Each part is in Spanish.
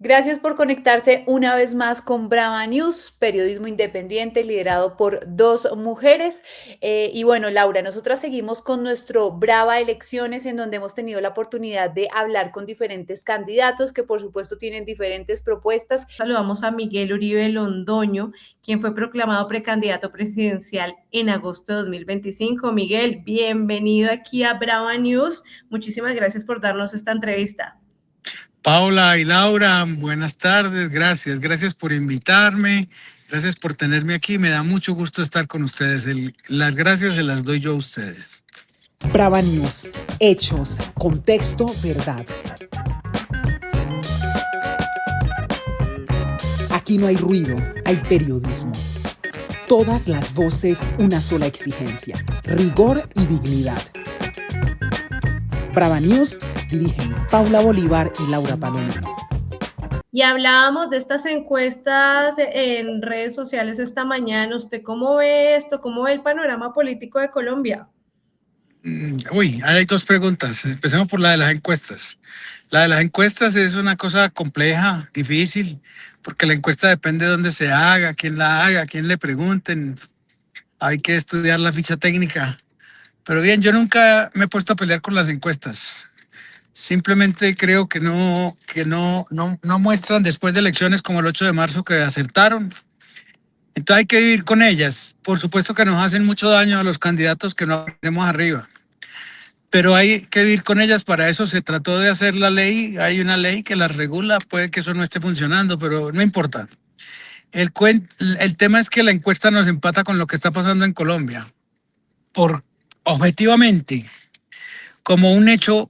Gracias por conectarse una vez más con Brava News, periodismo independiente liderado por dos mujeres. Y bueno, Laura, nosotras seguimos con nuestro Brava Elecciones, en donde hemos tenido la oportunidad de hablar con diferentes candidatos que por supuesto tienen diferentes propuestas. Saludamos a Miguel Uribe Londoño, quien fue proclamado precandidato presidencial en agosto de 2025. Miguel, bienvenido aquí a Brava News. Muchísimas gracias por darnos esta entrevista. Paula y Laura, buenas tardes, gracias por invitarme, gracias por tenerme aquí, me da mucho gusto estar con ustedes, las gracias se las doy yo a ustedes. Brava News, hechos, contexto, verdad. Aquí no hay ruido, hay periodismo. Todas las voces, una sola exigencia, rigor y dignidad. Brava News dirigen Paula Bolívar y Laura Palomino. Y hablábamos de estas encuestas en redes sociales esta mañana. ¿Usted cómo ve esto? ¿Cómo ve el panorama político de Colombia? Hay dos preguntas. Empecemos por la de las encuestas. La de las encuestas es una cosa compleja, difícil, porque la encuesta depende de dónde se haga, quién la haga, quién le pregunten. Hay que estudiar la ficha técnica. Pero bien, yo nunca me he puesto a pelear con las encuestas. Simplemente creo que no muestran después de elecciones como el 8 de marzo que acertaron. Entonces hay que vivir con ellas. Por supuesto que nos hacen mucho daño a los candidatos que no tenemos arriba. Pero hay que vivir con ellas, para eso se trató de hacer la ley, hay una ley que las regula, puede que eso no esté funcionando, pero no importa. El tema es que la encuesta nos empata con lo que está pasando en Colombia. Objetivamente, como un hecho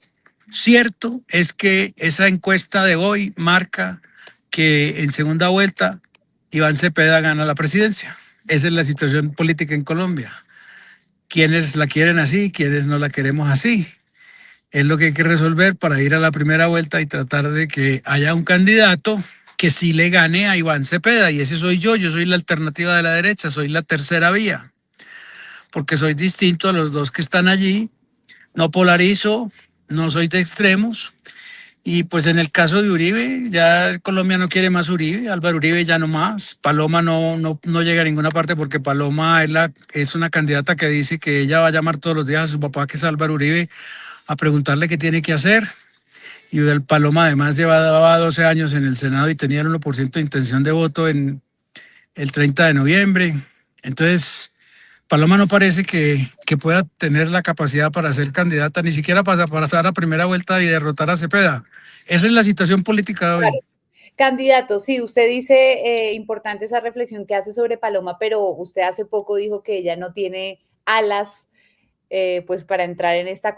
cierto, es que esa encuesta de hoy marca que en segunda vuelta Iván Cepeda gana la presidencia. Esa es la situación política en Colombia. Quienes la quieren así, quienes no la queremos así. Es lo que hay que resolver para ir a la primera vuelta y tratar de que haya un candidato que sí le gane a Iván Cepeda, y ese soy yo soy la alternativa de la derecha, soy la tercera vía, porque soy distinto a los dos que están allí, no polarizo, no soy de extremos, y pues en el caso de Uribe, ya Colombia no quiere más Uribe, Álvaro Uribe ya no más, Paloma no llega a ninguna parte porque Paloma es una candidata que dice que ella va a llamar todos los días a su papá, que es Álvaro Uribe, a preguntarle qué tiene que hacer. Y el Paloma además llevaba 12 años en el Senado y tenía el 1% de intención de voto en el 30 de noviembre. Entonces, Paloma no parece que pueda tener la capacidad para ser candidata, ni siquiera para pasar a primera vuelta y derrotar a Cepeda. Esa es la situación política de hoy. Claro. Candidato, sí, usted dice importante esa reflexión que hace sobre Paloma, pero usted hace poco dijo que ella no tiene alas pues para entrar en esta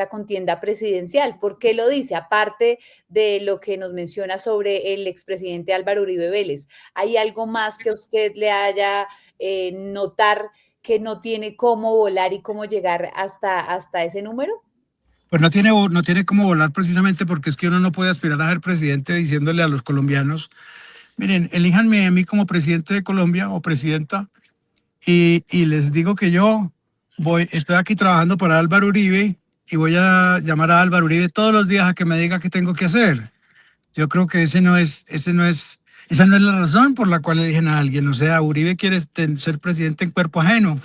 contienda presidencial. ¿Por qué lo dice? Aparte de lo que nos menciona sobre el expresidente Álvaro Uribe Vélez, ¿hay algo más que usted le haya notar que no tiene cómo volar y cómo llegar hasta ese número? Pues no tiene cómo volar, precisamente porque es que uno no puede aspirar a ser presidente diciéndole a los colombianos: miren, elíjanme a mí como presidente de Colombia o presidenta, y les digo que yo estoy aquí trabajando para Álvaro Uribe y voy a llamar a Álvaro Uribe todos los días a que me diga qué tengo que hacer. Yo creo que esa no es la razón por la cual eligen a alguien. O sea, Uribe quiere ser presidente en cuerpo ajeno,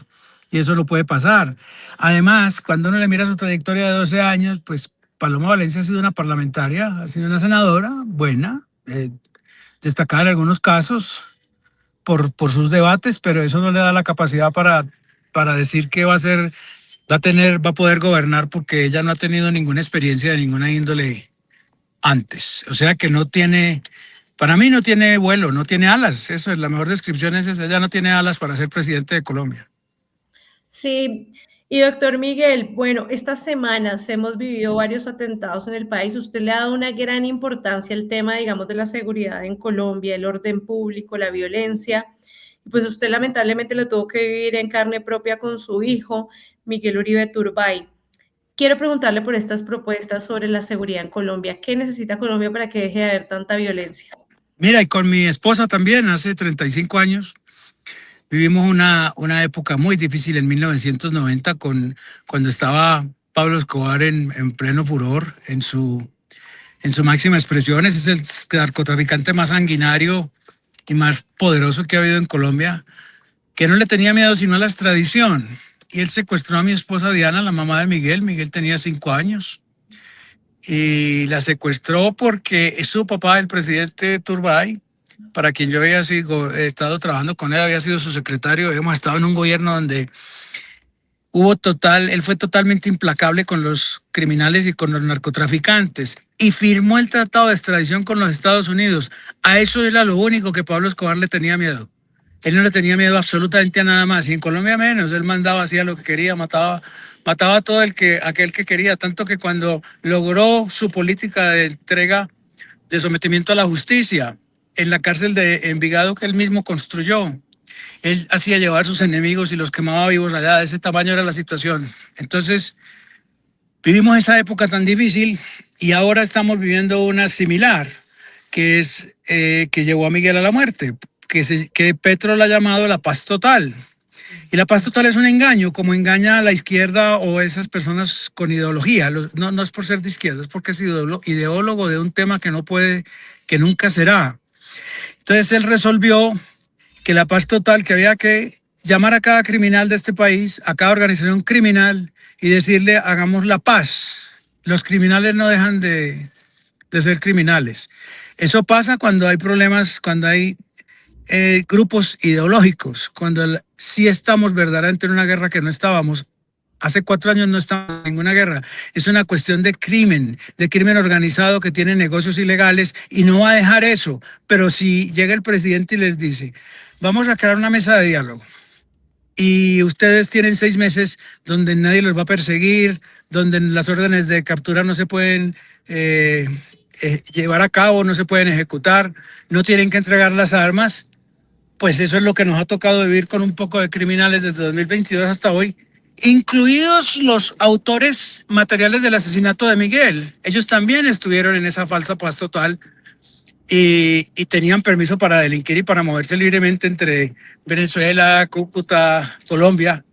y eso no puede pasar. Además, cuando uno le mira su trayectoria de 12 años, pues Paloma Valencia ha sido una parlamentaria, ha sido una senadora buena, destacada en algunos casos por sus debates, pero eso no le da la capacidad para decir que va a poder gobernar, porque ella no ha tenido ninguna experiencia de ninguna índole antes. O sea que para mí no tiene vuelo, no tiene alas. Eso es, la mejor descripción es esa: ella no tiene alas para ser presidente de Colombia. Sí, y doctor Miguel, bueno, estas semanas hemos vivido varios atentados en el país. Usted le ha dado una gran importancia al tema, digamos, de la seguridad en Colombia, el orden público, la violencia. Y pues usted lamentablemente lo tuvo que vivir en carne propia con su hijo, Miguel Uribe Turbay. Quiero preguntarle por estas propuestas sobre la seguridad en Colombia. ¿Qué necesita Colombia para que deje de haber tanta violencia? Mira, y con mi esposa también, hace 35 años, vivimos una época muy difícil en 1990, cuando estaba Pablo Escobar en pleno furor, en su en su máxima expresión. Ese es el narcotraficante más sanguinario y más poderoso que ha habido en Colombia, que no le tenía miedo sino a la extradición. Y él secuestró a mi esposa Diana, la mamá de Miguel. Miguel tenía 5 años. Y la secuestró porque su papá, el presidente Turbay, para quien yo había estado trabajando con él, había sido su secretario. Habíamos estado en un gobierno donde él fue totalmente implacable con los criminales y con los narcotraficantes y firmó el tratado de extradición con los Estados Unidos. A eso era lo único que Pablo Escobar le tenía miedo. Él no le tenía miedo absolutamente a nada más, y en Colombia menos. Él mandaba, hacía lo que quería, mataba a todo aquel que quería, tanto que cuando logró su política de entrega, de sometimiento a la justicia, en la cárcel de Envigado que él mismo construyó, él hacía llevar a sus enemigos y los quemaba vivos allá. De ese tamaño era la situación. Entonces, vivimos esa época tan difícil y ahora estamos viviendo una similar, que es que llevó a Miguel a la muerte, que Petro la ha llamado la paz total. Y la paz total es un engaño, como engaña a la izquierda o esas personas con ideología. No es por ser de izquierda, es porque es ideólogo de un tema que no puede, que nunca será. Entonces él resolvió que la paz total, que había que llamar a cada criminal de este país, a cada organización criminal, y decirle: hagamos la paz. Los criminales no dejan de ser criminales. Eso pasa cuando hay problemas, cuando hay grupos ideológicos, cuando sí estamos verdaderamente en una guerra que no estábamos. Hace 4 años no estábamos en ninguna guerra. Es una cuestión de crimen organizado que tiene negocios ilegales y no va a dejar eso. Pero si llega el presidente y les dice: vamos a crear una mesa de diálogo y ustedes tienen 6 meses donde nadie los va a perseguir, donde las órdenes de captura no se pueden llevar a cabo, no se pueden ejecutar, no tienen que entregar las armas, pues eso es lo que nos ha tocado vivir con un poco de criminales desde 2022 hasta hoy, incluidos los autores materiales del asesinato de Miguel. Ellos también estuvieron en esa falsa paz total y tenían permiso para delinquir y para moverse libremente entre Venezuela, Cúcuta, Colombia.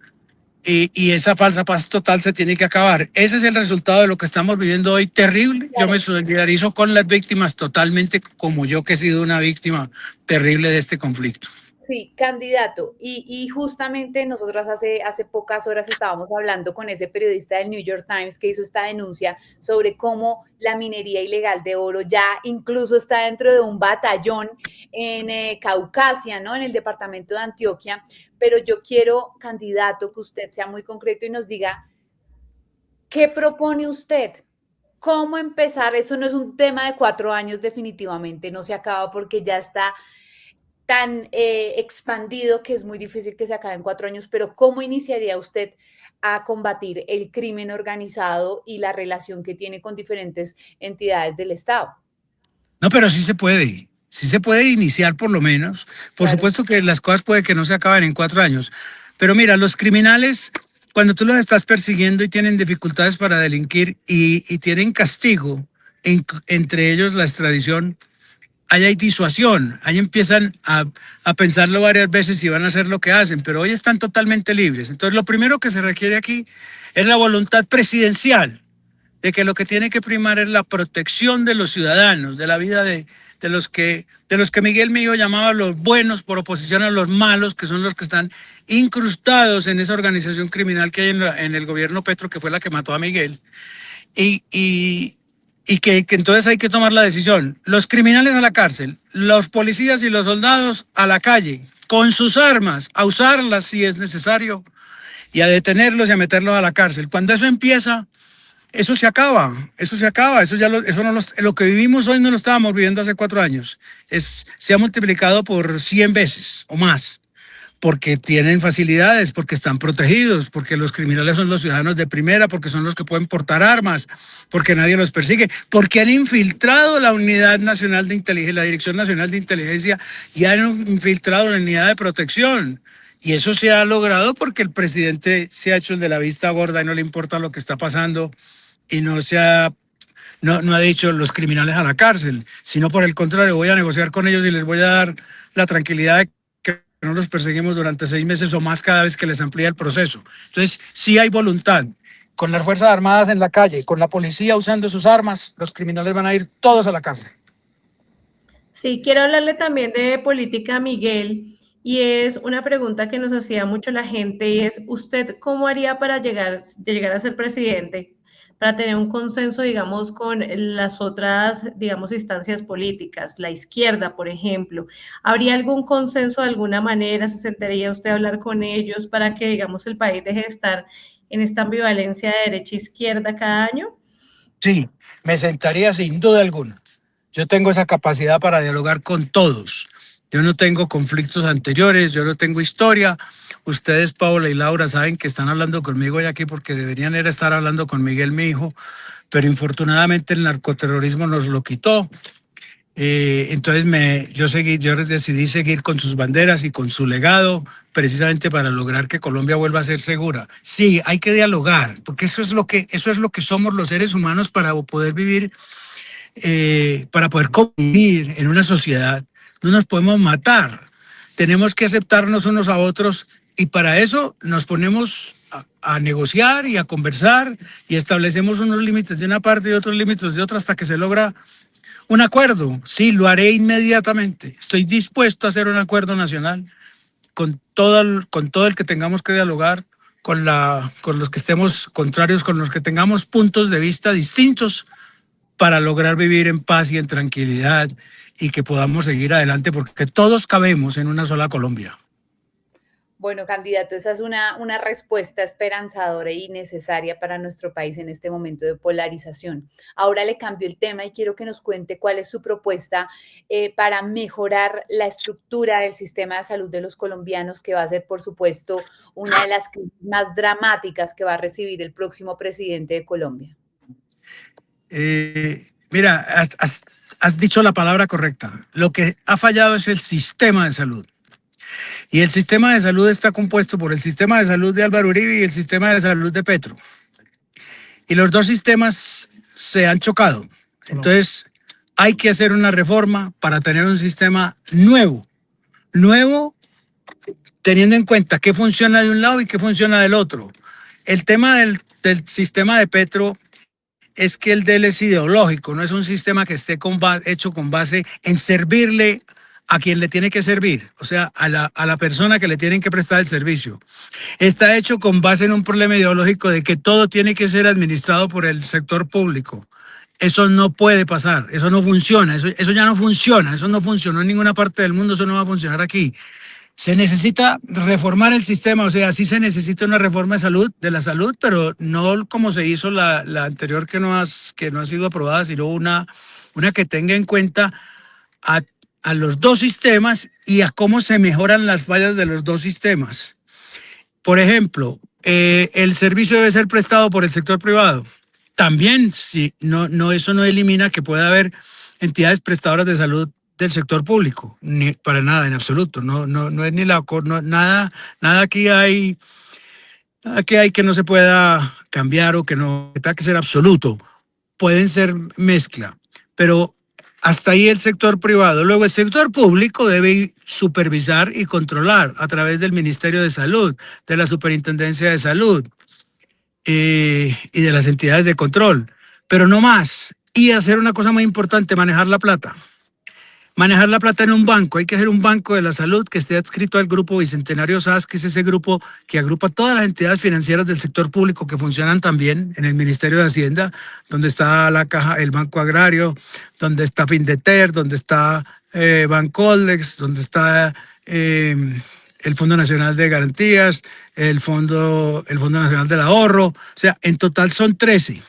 Y esa falsa paz total se tiene que acabar. Ese es el resultado de lo que estamos viviendo hoy, terrible. Yo me solidarizo con las víctimas totalmente, como yo, que he sido una víctima terrible de este conflicto. Sí, candidato. Y justamente nosotras hace pocas horas estábamos hablando con ese periodista del New York Times que hizo esta denuncia sobre cómo la minería ilegal de oro ya incluso está dentro de un batallón en Caucasia, ¿no? En el departamento de Antioquia. Pero yo quiero, candidato, que usted sea muy concreto y nos diga, ¿qué propone usted? ¿Cómo empezar? Eso no es un tema de 4 años, definitivamente no se acaba porque ya está tan expandido que es muy difícil que se acabe en 4 años, pero ¿cómo iniciaría usted a combatir el crimen organizado y la relación que tiene con diferentes entidades del Estado? No, pero sí se puede iniciar por lo menos. Por Claro. supuesto que las cosas puede que no se acaben en 4 años, pero mira, los criminales, cuando tú los estás persiguiendo y tienen dificultades para delinquir y tienen castigo, entre ellos la extradición, ahí hay disuasión, ahí empiezan a pensarlo varias veces si van a hacer lo que hacen, pero hoy están totalmente libres. Entonces lo primero que se requiere aquí es la voluntad presidencial de que lo que tiene que primar es la protección de los ciudadanos, de la vida de los que Miguel Millo llamaba los buenos por oposición a los malos, que son los que están incrustados en esa organización criminal que hay en el gobierno Petro, que fue la que mató a Miguel. Y que entonces hay que tomar la decisión. Los criminales a la cárcel, los policías y los soldados a la calle, con sus armas, a usarlas si es necesario, y a detenerlos y a meterlos a la cárcel. Cuando eso empieza, eso se acaba. Lo que vivimos hoy no lo estábamos viviendo hace 4 años. Se ha multiplicado por 100 veces o más. Porque tienen facilidades, porque están protegidos, porque los criminales son los ciudadanos de primera, porque son los que pueden portar armas, porque nadie los persigue, porque han infiltrado la Unidad Nacional de Inteligencia, la Dirección Nacional de Inteligencia, y han infiltrado la unidad de protección. Y eso se ha logrado porque el presidente se ha hecho el de la vista gorda y no le importa lo que está pasando y no ha dicho los criminales a la cárcel, sino por el contrario, voy a negociar con ellos y les voy a dar la tranquilidad de que no los perseguimos durante 6 meses o más cada vez que les amplía el proceso. Entonces, sí hay voluntad. con las Fuerzas Armadas en la calle, con la policía usando sus armas, los criminales van a ir todos a la cárcel. Sí, quiero hablarle también de política, Miguel, y es una pregunta que nos hacía mucho la gente, y es, ¿usted cómo haría para llegar a ser presidente? Para tener un consenso, digamos, con las otras, digamos, instancias políticas, la izquierda, por ejemplo. ¿Habría algún consenso de alguna manera? ¿Se sentaría usted a hablar con ellos para que, digamos, el país deje de estar en esta ambivalencia de derecha-izquierda cada año? Sí, me sentaría sin duda alguna. Yo tengo esa capacidad para dialogar con todos. Yo no tengo conflictos anteriores, yo no tengo historia. Ustedes, Paola y Laura, saben que están hablando conmigo hoy aquí porque deberían era estar hablando con Miguel, mi hijo, pero infortunadamente el narcoterrorismo nos lo quitó. Entonces yo decidí seguir con sus banderas y con su legado, precisamente para lograr que Colombia vuelva a ser segura. Sí, hay que dialogar, porque eso es lo que somos los seres humanos para poder vivir, para poder convivir en una sociedad. No nos podemos matar, tenemos que aceptarnos unos a otros y para eso nos ponemos a negociar y a conversar y establecemos unos límites de una parte y otros límites de otra hasta que se logra un acuerdo. Sí, lo haré inmediatamente. Estoy dispuesto a hacer un acuerdo nacional con todo el que tengamos que dialogar, con los que estemos contrarios, con los que tengamos puntos de vista distintos para lograr vivir en paz y en tranquilidad y que podamos seguir adelante porque todos cabemos en una sola Colombia. Bueno, candidato, esa es una respuesta esperanzadora y necesaria para nuestro país en este momento de polarización. Ahora le cambio el tema y quiero que nos cuente cuál es su propuesta para mejorar la estructura del sistema de salud de los colombianos, que va a ser, por supuesto, una de las crisis más dramáticas que va a recibir el próximo presidente de Colombia. Mira, has dicho la palabra correcta. Lo que ha fallado es el sistema de salud. Y el sistema de salud está compuesto por el sistema de salud de Álvaro Uribe y el sistema de salud de Petro. Y los dos sistemas se han chocado. Entonces, hay que hacer una reforma para tener un sistema nuevo, teniendo en cuenta qué funciona de un lado y qué funciona del otro. El tema del sistema de Petro es que el de él es ideológico, no es un sistema que esté hecho con base en servirle a quien le tiene que servir, o sea, a la persona que le tienen que prestar el servicio. Está hecho con base en un problema ideológico de que todo tiene que ser administrado por el sector público. Eso no puede pasar, eso no funciona, eso ya no funciona, eso no funcionó en ninguna parte del mundo, eso no va a funcionar aquí. Se necesita reformar el sistema, o sea, sí se necesita una reforma de la salud, pero no como se hizo la anterior que no ha sido aprobada, sino una que tenga en cuenta a los dos sistemas y a cómo se mejoran las fallas de los dos sistemas. Por ejemplo, el servicio debe ser prestado por el sector privado. También, sí, eso no elimina que pueda haber entidades prestadoras de salud del sector público, ni para nada, en absoluto. No es ni nada aquí hay que no se pueda cambiar o que no tenga que ser absoluto. Pueden ser mezcla, pero hasta ahí el sector privado. Luego el sector público debe supervisar y controlar a través del Ministerio de Salud, de la Superintendencia de Salud y de las entidades de control, pero no más. Y hacer una cosa muy importante, manejar la plata. Manejar la plata en un banco. Hay que hacer un banco de la salud que esté adscrito al grupo Bicentenario SAS, que es ese grupo que agrupa todas las entidades financieras del sector público que funcionan también en el Ministerio de Hacienda, donde está la Caja, el Banco Agrario, donde está Findeter, donde está Bancoldex, donde está el Fondo Nacional de Garantías, el Fondo Nacional del Ahorro. O sea, en total son 13.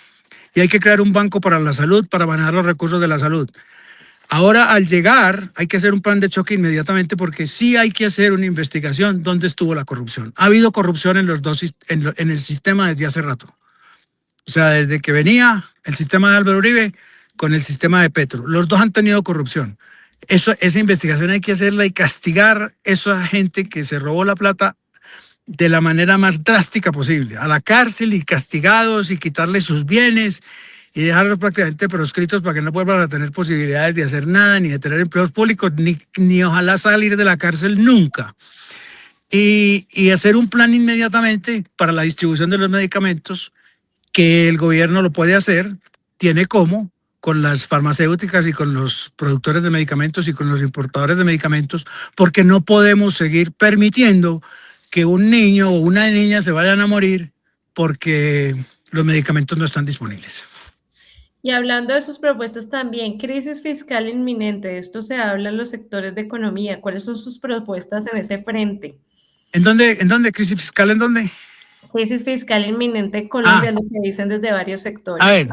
Y hay que crear un banco para la salud, para manejar los recursos de la salud. Ahora, al llegar, hay que hacer un plan de choque inmediatamente porque sí hay que hacer una investigación dónde estuvo la corrupción. Ha habido corrupción en el sistema desde hace rato. O sea, desde que venía el sistema de Álvaro Uribe con el sistema de Petro. Los dos han tenido corrupción. Esa investigación hay que hacerla y castigar a esa gente que se robó la plata de la manera más drástica posible. A la cárcel y castigados y quitarles sus bienes y dejarlos prácticamente proscritos para que no vuelvan a tener posibilidades de hacer nada, ni de tener empleos públicos, ni ojalá salir de la cárcel nunca. Y hacer un plan inmediatamente para la distribución de los medicamentos que el gobierno lo puede hacer, tiene cómo, con las farmacéuticas y con los productores de medicamentos y con los importadores de medicamentos, porque no podemos seguir permitiendo que un niño o una niña se vayan a morir porque los medicamentos no están disponibles. Y hablando de sus propuestas también, crisis fiscal inminente, de esto se habla en los sectores de economía. ¿Cuáles son sus propuestas en ese frente? ¿En dónde? ¿Crisis fiscal en dónde? Crisis fiscal inminente en Colombia, lo que dicen desde varios sectores. A ver,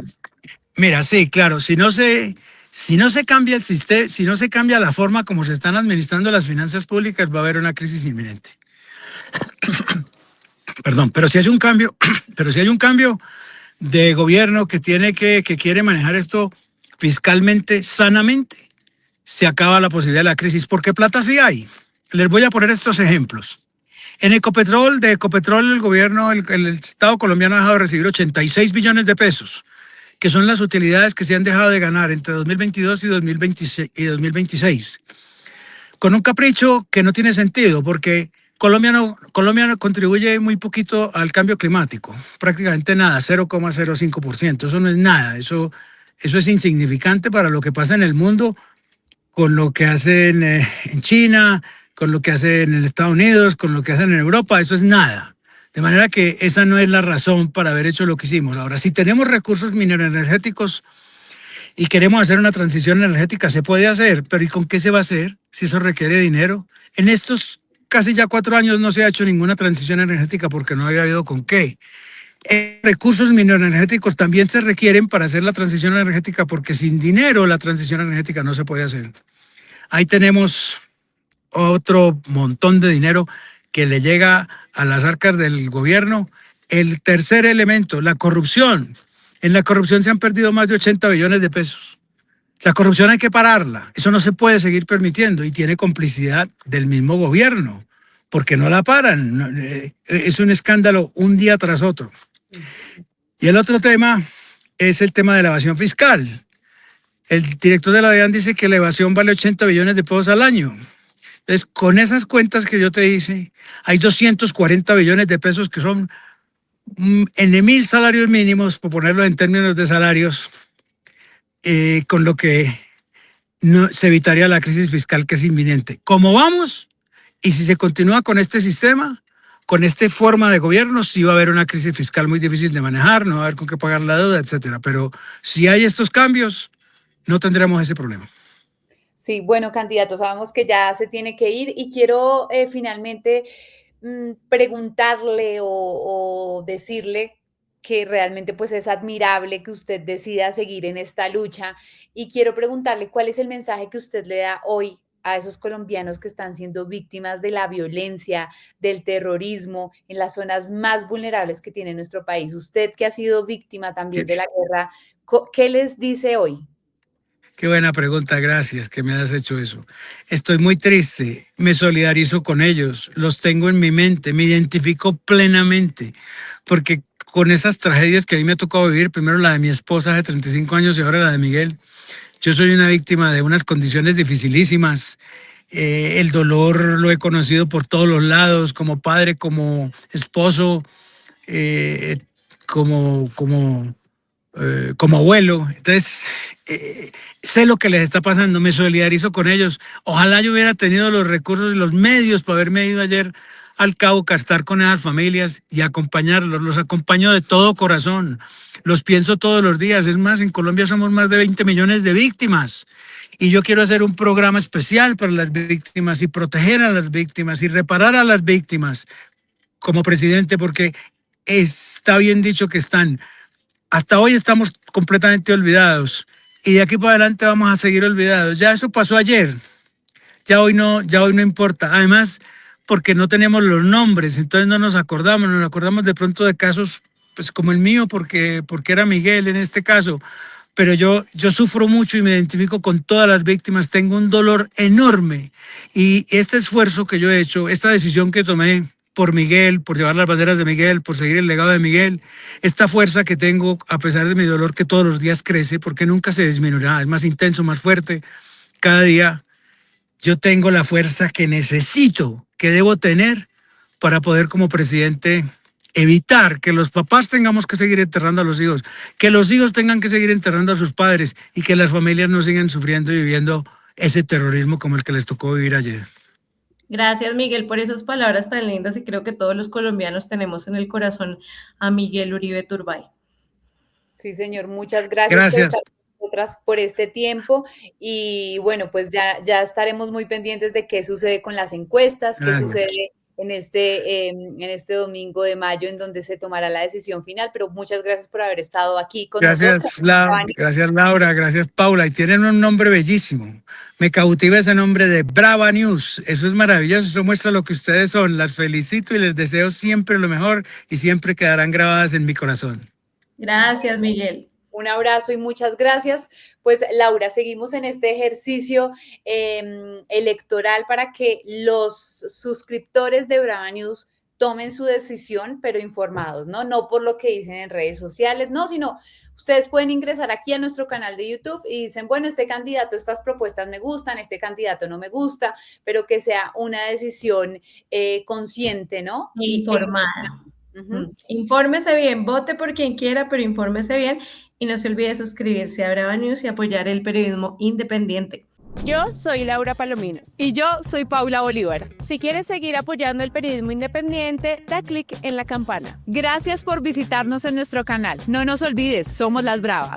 mira, sí, claro, si no se cambia el sistema, si no se cambia la forma como se están administrando las finanzas públicas, va a haber una crisis inminente. Perdón, pero si hay un cambio, de gobierno que quiere manejar esto fiscalmente sanamente, se acaba la posibilidad de la crisis, porque plata sí hay. Les voy a poner estos ejemplos. En Ecopetrol, el gobierno, el Estado colombiano ha dejado de recibir 86 billones de pesos, que son las utilidades que se han dejado de ganar entre 2022 y 2026, con un capricho que no tiene sentido, porque Colombia no contribuye muy poquito al cambio climático, prácticamente nada, 0,05%, eso no es nada, eso es insignificante para lo que pasa en el mundo, con lo que hacen en China, con lo que hacen en Estados Unidos, con lo que hacen en Europa, eso es nada. De manera que esa no es la razón para haber hecho lo que hicimos. Ahora, si tenemos recursos mineroenergéticos y queremos hacer una transición energética, se puede hacer, pero ¿y con qué se va a hacer si eso requiere dinero? En estos casi ya 4 años no se ha hecho ninguna transición energética porque no había habido con qué. Recursos mineroenergéticos también se requieren para hacer la transición energética, porque sin dinero la transición energética no se puede hacer. Ahí tenemos otro montón de dinero que le llega a las arcas del gobierno. El tercer elemento, la corrupción. En la corrupción se han perdido más de 80 billones de pesos. La corrupción hay que pararla. Eso no se puede seguir permitiendo y tiene complicidad del mismo gobierno, porque no la paran. Es un escándalo un día tras otro. Y el otro tema es el tema de la evasión fiscal. El director de la DIAN dice que la evasión vale 80 billones de pesos al año. Entonces, con esas cuentas que yo te hice, hay 240 billones de pesos que son en 1000 salarios mínimos, por ponerlo en términos de salarios, con lo que no, se evitaría la crisis fiscal que es inminente. ¿Cómo vamos? Y si se continúa con este sistema, con esta forma de gobierno, sí va a haber una crisis fiscal muy difícil de manejar, no va a haber con qué pagar la deuda, etcétera. Pero si hay estos cambios, no tendremos ese problema. Sí, bueno, candidato, sabemos que ya se tiene que ir y quiero finalmente preguntarle o decirle que realmente pues es admirable que usted decida seguir en esta lucha y quiero preguntarle cuál es el mensaje que usted le da hoy a esos colombianos que están siendo víctimas de la violencia, del terrorismo, en las zonas más vulnerables que tiene nuestro país. Usted que ha sido víctima también de la guerra, ¿qué les dice hoy? Qué buena pregunta, gracias que me has hecho eso. Estoy muy triste, me solidarizo con ellos, los tengo en mi mente, me identifico plenamente, porque con esas tragedias que a mí me ha tocado vivir, primero la de mi esposa de 35 años y ahora la de Miguel, yo soy una víctima de unas condiciones dificilísimas. El dolor lo he conocido por todos los lados, como padre, como esposo, como abuelo. Entonces, sé lo que les está pasando, me solidarizo con ellos. Ojalá yo hubiera tenido los recursos y los medios para haberme ido ayer al Cauca, estar con esas familias y acompañarlos. Los acompaño de todo corazón, los pienso todos los días. Es más, en Colombia somos más de 20 millones de víctimas y yo quiero hacer un programa especial para las víctimas y proteger a las víctimas y reparar a las víctimas como presidente, porque está bien dicho que hasta hoy estamos completamente olvidados y de aquí para adelante vamos a seguir olvidados. Ya eso pasó ayer, ya hoy no importa. Además, porque no tenemos los nombres, entonces no nos acordamos de pronto de casos pues como el mío, porque era Miguel en este caso. Pero yo sufro mucho y me identifico con todas las víctimas, tengo un dolor enorme y este esfuerzo que yo he hecho, esta decisión que tomé por Miguel, por llevar las banderas de Miguel, por seguir el legado de Miguel, esta fuerza que tengo a pesar de mi dolor que todos los días crece, porque nunca se disminuirá, es más intenso, más fuerte, cada día yo tengo la fuerza que necesito, que debo tener para poder como presidente evitar que los papás tengamos que seguir enterrando a los hijos, que los hijos tengan que seguir enterrando a sus padres y que las familias no sigan sufriendo y viviendo ese terrorismo como el que les tocó vivir ayer. Gracias, Miguel, por esas palabras tan lindas y creo que todos los colombianos tenemos en el corazón a Miguel Uribe Turbay. Sí, señor, muchas gracias. Gracias. Por estar con nosotras por este tiempo y bueno, pues ya estaremos muy pendientes de qué sucede con las encuestas, qué sucede en este domingo de mayo en donde se tomará la decisión final, pero muchas gracias por haber estado aquí con nosotros. Gracias Laura, gracias Paula, y tienen un nombre bellísimo, me cautiva ese nombre de Brava News, eso es maravilloso, eso muestra lo que ustedes son, las felicito y les deseo siempre lo mejor y siempre quedarán grabadas en mi corazón. Gracias, Miguel. Un abrazo y muchas gracias. Pues Laura, seguimos en este ejercicio electoral para que los suscriptores de Brava News tomen su decisión, pero informados, ¿no? No por lo que dicen en redes sociales, no, sino ustedes pueden ingresar aquí a nuestro canal de YouTube y dicen, bueno, este candidato, estas propuestas me gustan, este candidato no me gusta, pero que sea una decisión consciente, ¿no? Informada. Infórmese bien, vote por quien quiera, pero infórmese bien y no se olvide suscribirse a Brava News y apoyar el periodismo independiente. Yo soy Laura Palomino. Y yo soy Paula Bolívar. Si quieres seguir apoyando el periodismo independiente, da clic en la campana. Gracias por visitarnos en nuestro canal. No nos olvides, somos las Bravas.